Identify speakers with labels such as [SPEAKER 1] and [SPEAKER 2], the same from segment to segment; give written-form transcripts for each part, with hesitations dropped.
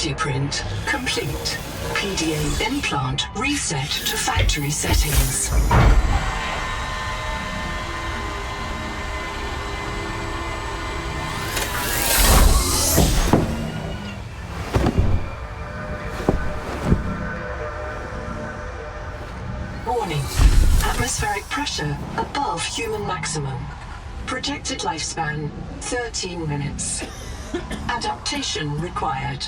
[SPEAKER 1] body print complete. PDA implant reset to factory settings. Warning. Atmospheric pressure above human maximum. Projected lifespan 13 minutes. Adaptation required.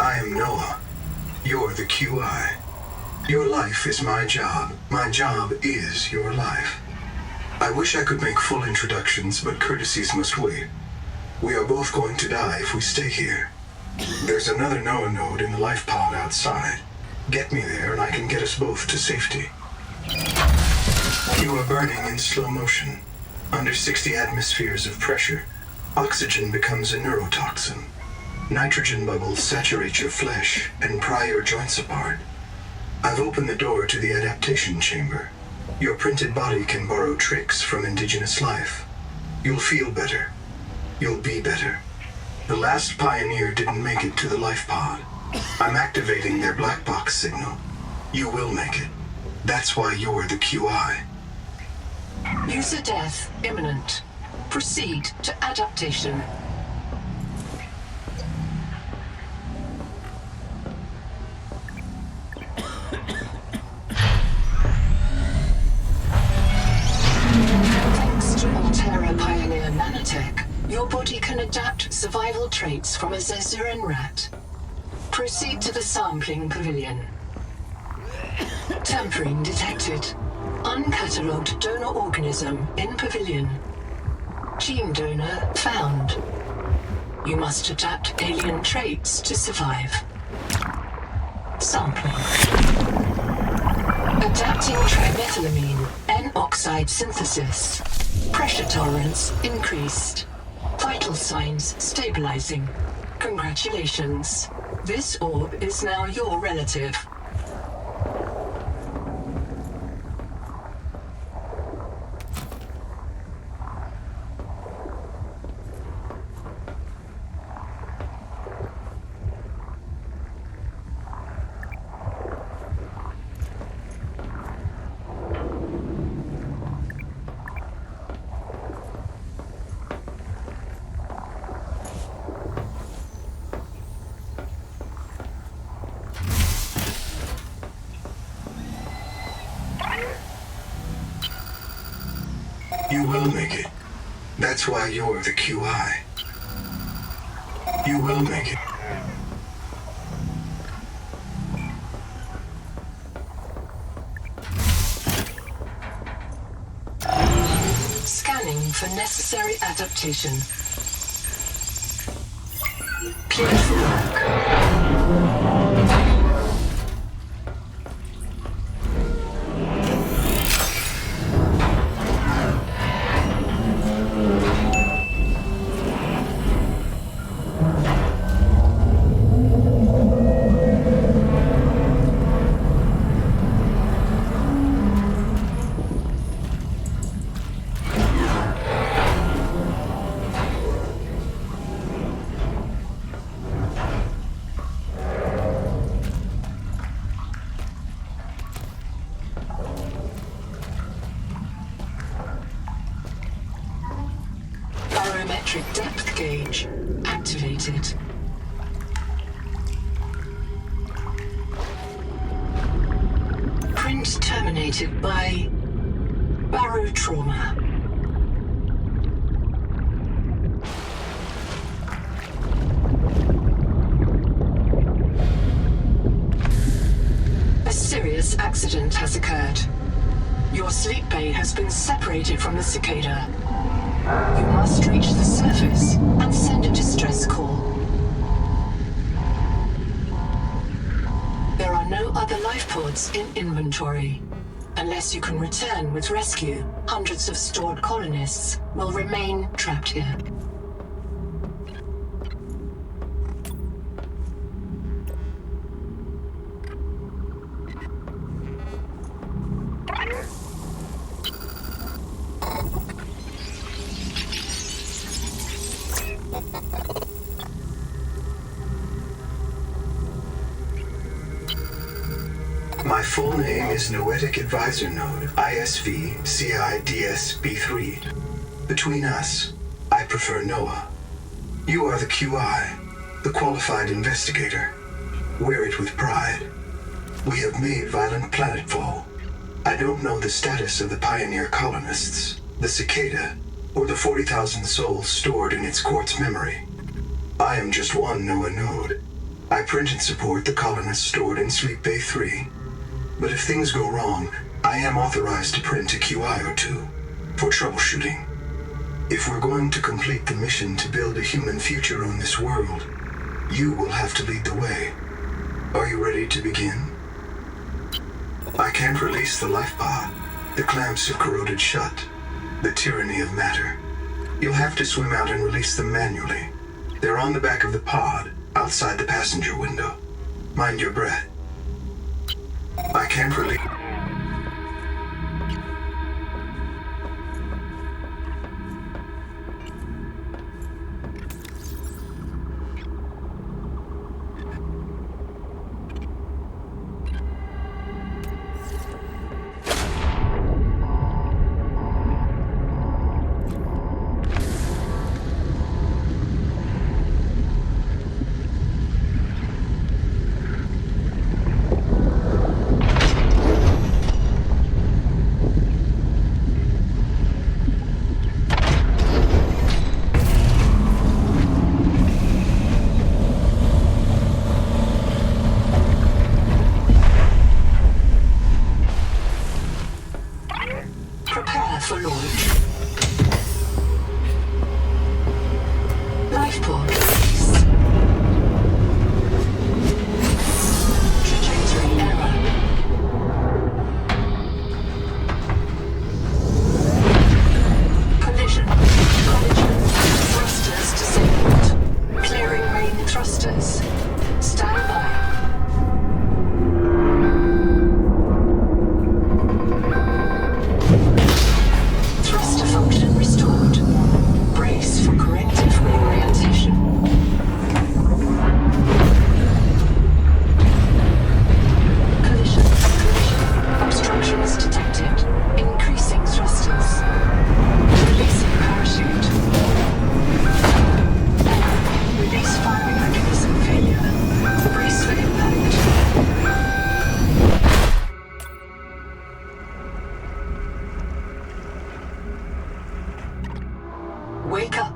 [SPEAKER 2] I am Noah. You're the QI. Your life is my job. My job is your life. I wish I could make full introductions, but courtesies must wait. We are both going to die if we stay here. There's another Noah node in the life pod outside. Get me there and I can get us both to safety. You are burning in slow motion. Under 60 atmospheres of pressure, oxygen becomes a neurotoxin. Nitrogen bubbles saturate your flesh and pry your joints apart. I've opened the door to the adaptation chamber. Your printed body can borrow tricks from indigenous life. You'll feel better. You'll be better. The last pioneer didn't make it to the life pod. I'm activating their black box signal. You will make it. That's why you're the QI.
[SPEAKER 1] User death imminent. Proceed to adaptation. Your body can adapt survival traits from a Zezuran rat. Proceed to the sampling pavilion. Tampering detected. Uncatalogued donor organism in pavilion. Gene donor found. You must adapt alien traits to survive. Sampling. Adapting trimethylamine N-oxide synthesis. Pressure tolerance increased. Vital signs stabilizing. Congratulations. This orb is now your relative.
[SPEAKER 2] You will make it. That's why you're the QI. You will make it.
[SPEAKER 1] Scanning for necessary adaptation. Clear for work. Barometric depth gauge activated. Print terminated by barotrauma. A serious accident has occurred. Your sleep bay has been separated from the cicada. You must reach the surface and send a distress call. other life pods in inventory. Unless you can return with rescue, hundreds of stored colonists will remain trapped here.
[SPEAKER 2] My full name is Noetic Advisor Node, ISV CIDSB3. Between us, I prefer Noah. You are the QI, the qualified investigator. Wear it with pride. We have made violent planetfall. I don't know the status of the pioneer colonists, the cicada, or the 40,000 souls stored in its quartz memory. I am just one Noah node. I print and support the colonists stored in Sleep Bay 3. But if things go wrong, I am authorized to print a QI or two for troubleshooting. If we're going to complete the mission to build a human future on this world, you will have to lead the way. Are you ready to begin? I can't release the life pod. The clamps have corroded shut. The tyranny of matter. You'll have to swim out and release them manually. They're on the back of the pod, outside the passenger window. Mind your breath. I can't release...
[SPEAKER 1] Prepare for launch. Life pod release. Trajectory error. Collision. Thrusters disabled. Clearing main thrusters. Stand by. Thruster function restored. Brace for corrective reorientation. Collision. Obstructions detected. Increasing thrusters. Releasing parachute. Release firing mechanism failure. Brace for impact. Wake up.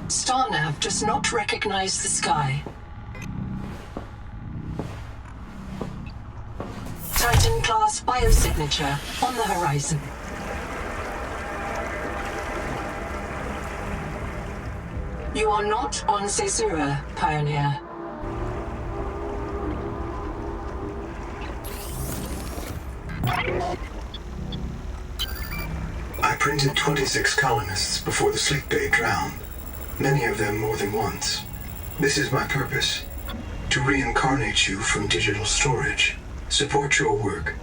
[SPEAKER 1] StarNav does not recognize the sky. Titan-class biosignature on the horizon. You are not on Caesura, Pioneer.
[SPEAKER 2] I printed 26 colonists before the Sleep Bay drowned. Many of them more than once. This is my purpose. To reincarnate you from digital storage, support your work,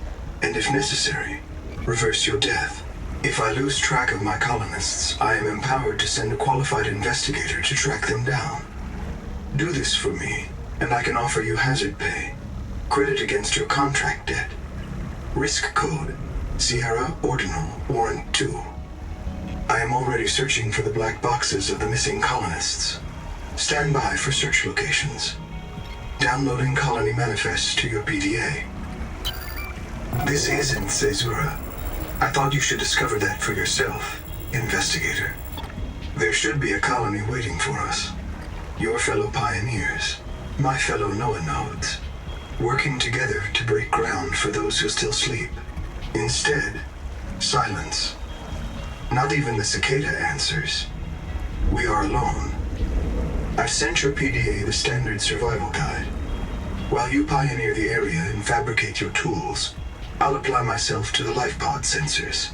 [SPEAKER 2] and if necessary, reverse your death. If I lose track of my colonists, I am empowered to send a qualified investigator to track them down. Do this for me, and I can offer you hazard pay. Credit against your contract debt. Risk code, Sierra Ordinal Warrant 2. I am already searching for the black boxes of the missing colonists. Stand by for search locations. Downloading colony manifests to your PDA. This isn't Caesura. I thought you should discover that for yourself, investigator. There should be a colony waiting for us. Your fellow pioneers, my fellow Noah nodes, working together to break ground for those who still sleep. Instead, silence. Not even the cicada answers. We are alone. I've sent your PDA the standard survival guide. While you pioneer the area and fabricate your tools, I'll apply myself to the life pod sensors.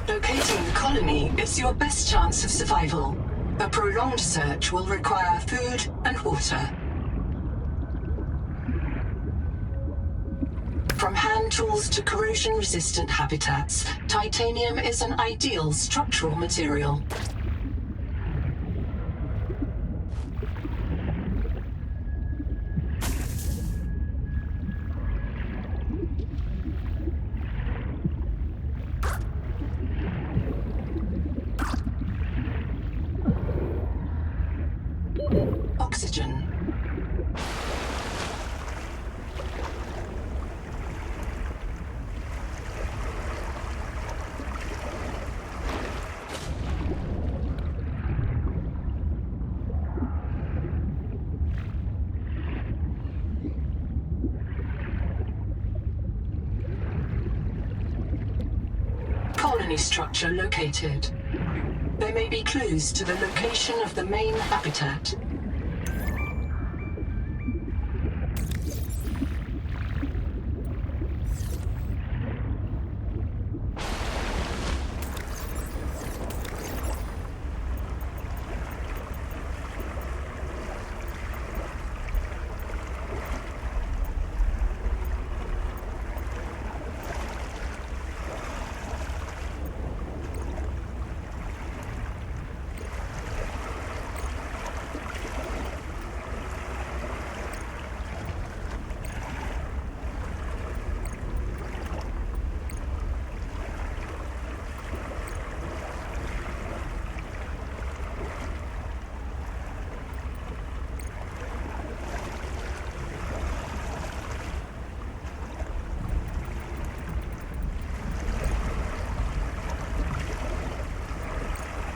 [SPEAKER 1] Locating the colony is your best chance of survival. A prolonged search will require food and water. From hand tools to corrosion-resistant habitats, titanium is an ideal structural material. Oxygen. Colony structure located. There may be clues to the location of the main habitat.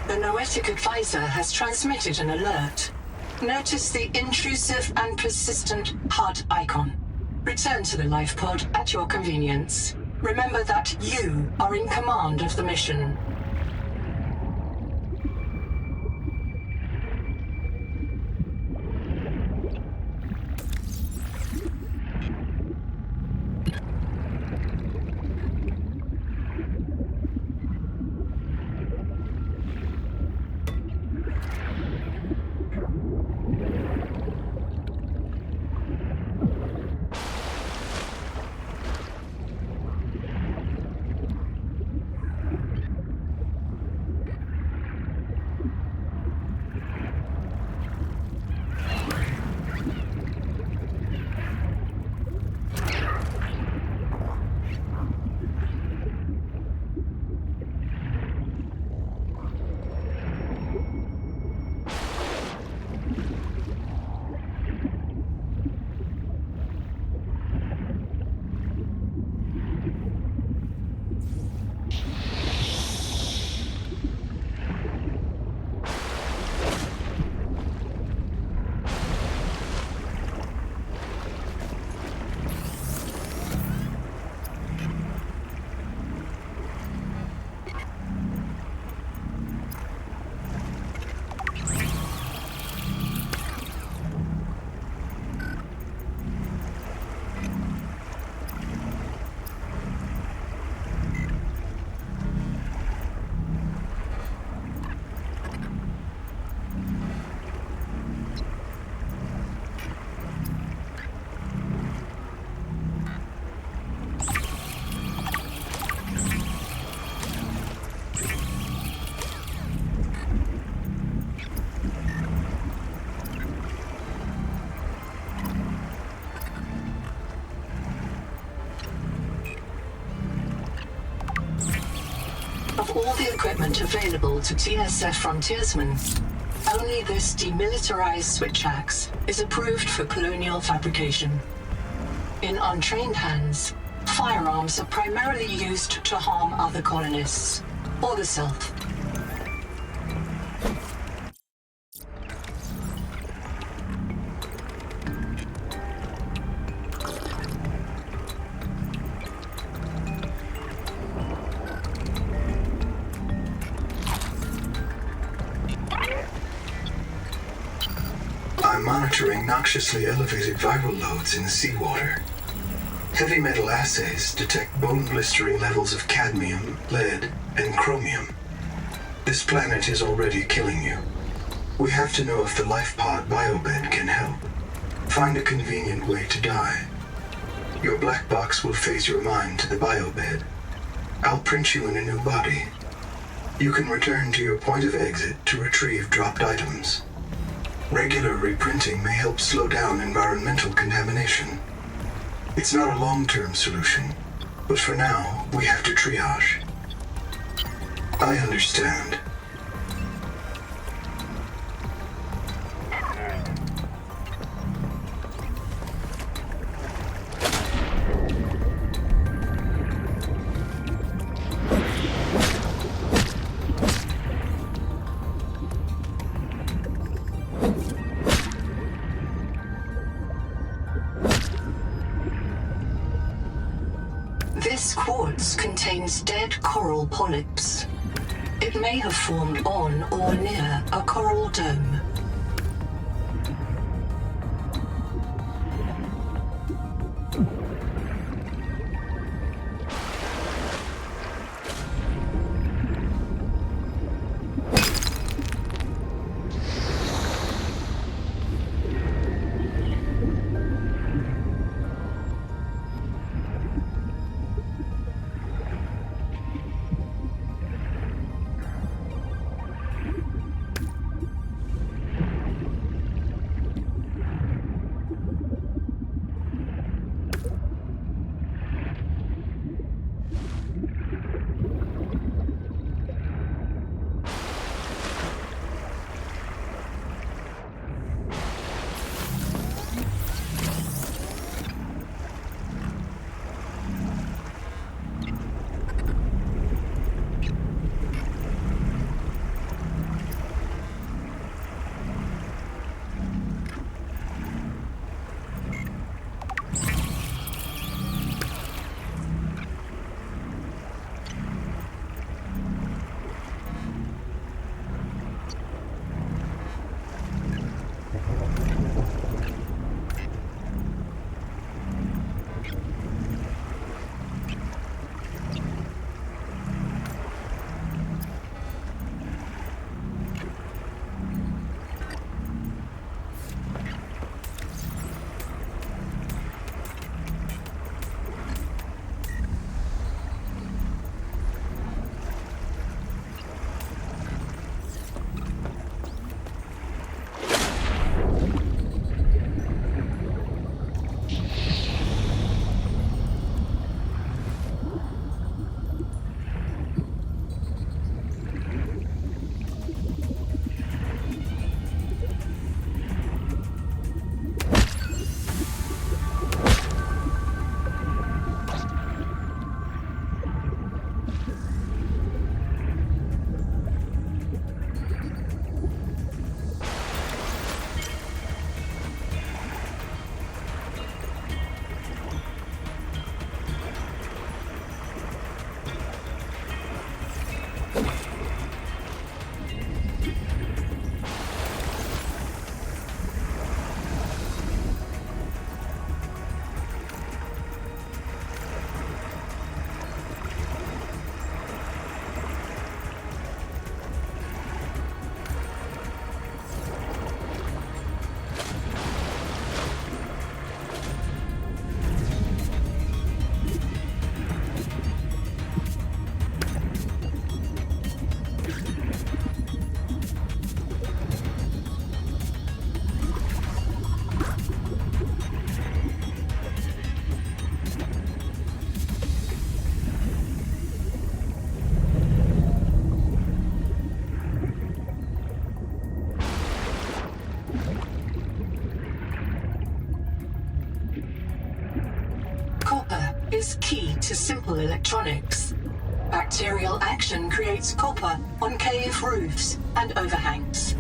[SPEAKER 1] The Noetic advisor has transmitted an alert. Notice the intrusive and persistent HUD icon. Return to the life pod at your convenience. Remember that you are in command of the mission. all the equipment available to TSF frontiersmen, only this demilitarized switch axe is approved for colonial fabrication. In untrained hands, firearms are primarily used to harm other colonists, or the self.
[SPEAKER 2] I'm monitoring noxiously elevated viral loads in the seawater. Heavy metal assays detect bone-blistering levels of cadmium, lead, and chromium. This planet is already killing you. We have to know if the life pod biobed can help. Find a convenient way to die. Your black box will phase your mind to the biobed. I'll print you in a new body. You can return to your point of exit to retrieve dropped items. Regular reprinting may help slow down environmental contamination. It's not a long-term solution, but for now, we have to triage. I understand.
[SPEAKER 1] This quartz contains dead coral polyps. It may have formed on or near a coral dome. is key to simple electronics. Bacterial action creates copper on cave roofs and overhangs.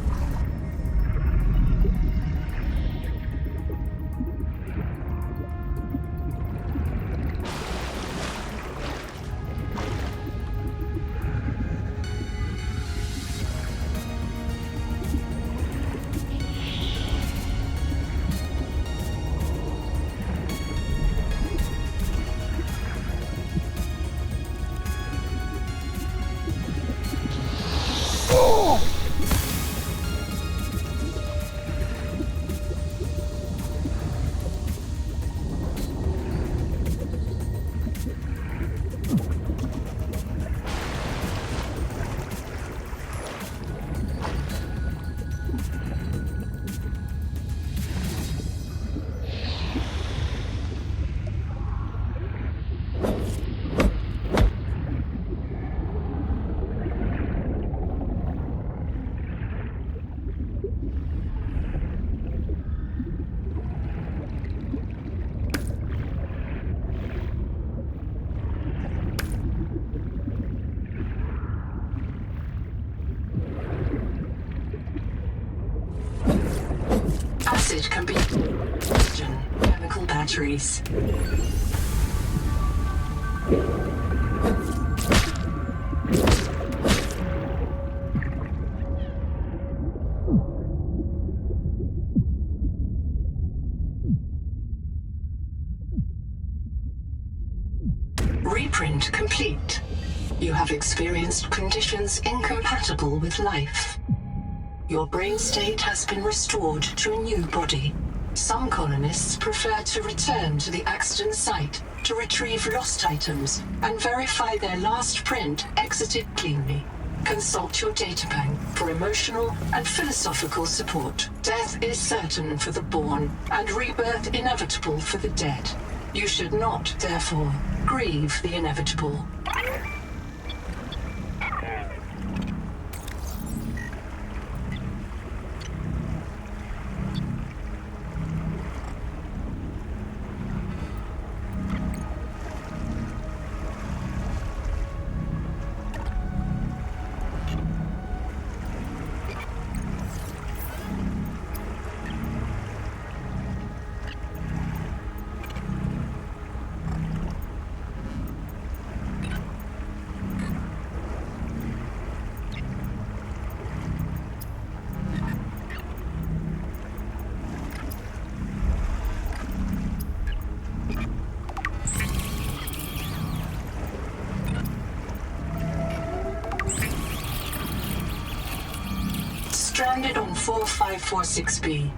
[SPEAKER 1] Acid can be chemical batteries. Reprint complete. You have experienced conditions incompatible with life. Your brain state has been restored to a new body. Some colonists prefer to return to the accident site to retrieve lost items and verify their last print exited cleanly. Consult your databank for emotional and philosophical support. Death is certain for the born and rebirth inevitable for the dead. You should not, therefore, grieve the inevitable. Stranded on 4546B,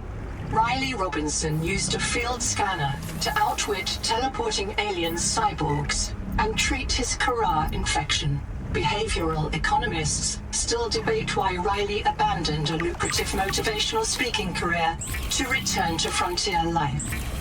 [SPEAKER 1] Riley Robinson used a field scanner to outwit teleporting alien cyborgs and treat his Kara infection. Behavioral economists still debate why Riley abandoned a lucrative motivational speaking career to return to frontier life.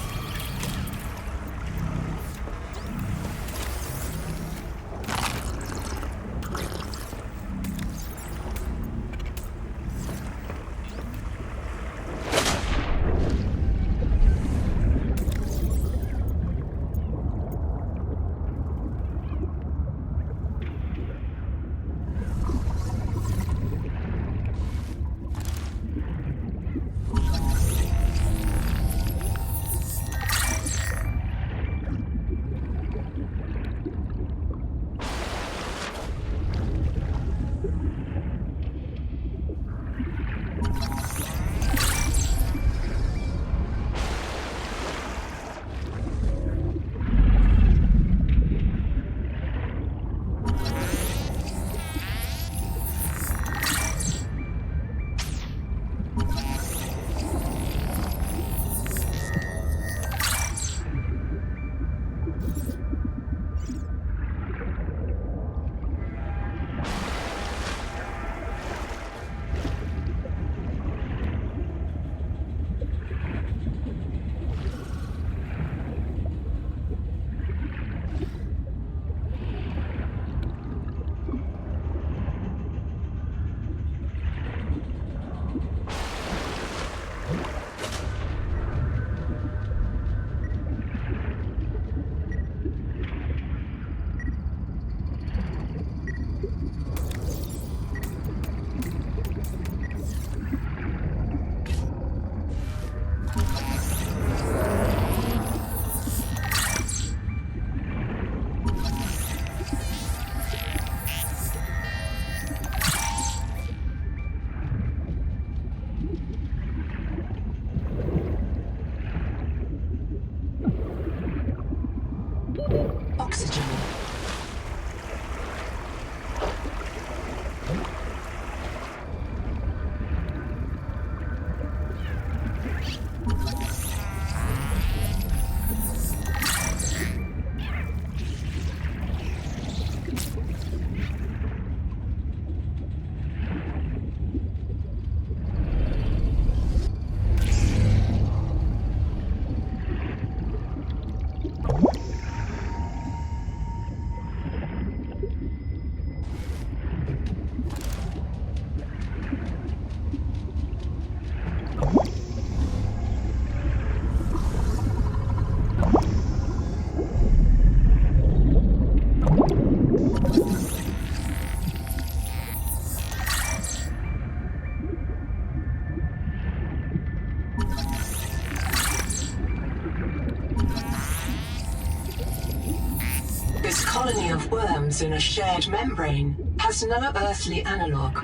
[SPEAKER 1] atoms in a shared membrane has no earthly analog.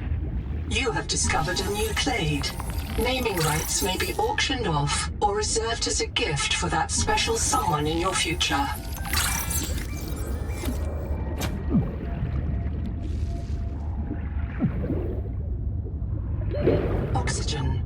[SPEAKER 1] You have discovered a new clade. Naming rights may be auctioned off or reserved as a gift for that special someone in your future. Oxygen.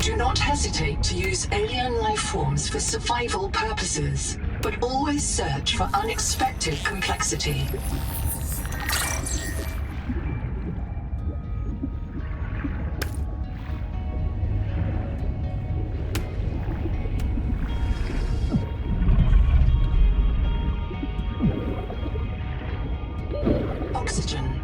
[SPEAKER 1] Do not hesitate to use alien life forms for survival purposes, but always search for unexpected complexity. Oxygen.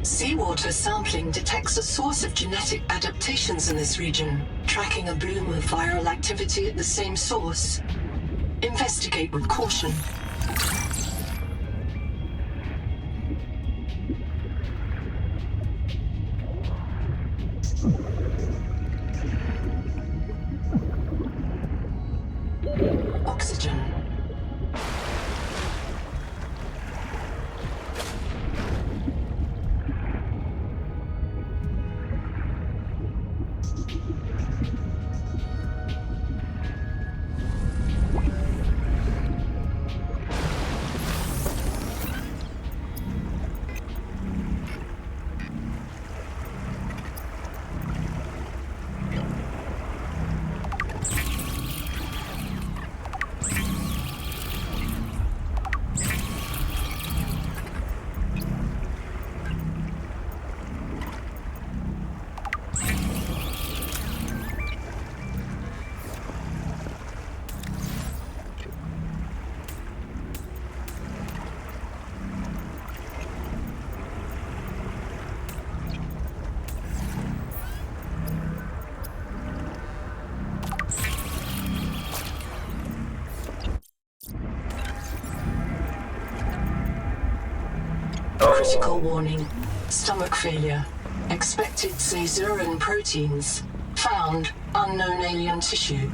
[SPEAKER 1] Seawater sampling detects a source of genetic adaptations in this region, tracking a bloom of viral activity at the same source. Investigate with caution. Oxygen. Critical warning. Stomach failure. Expected caesarean proteins. Found unknown alien tissue.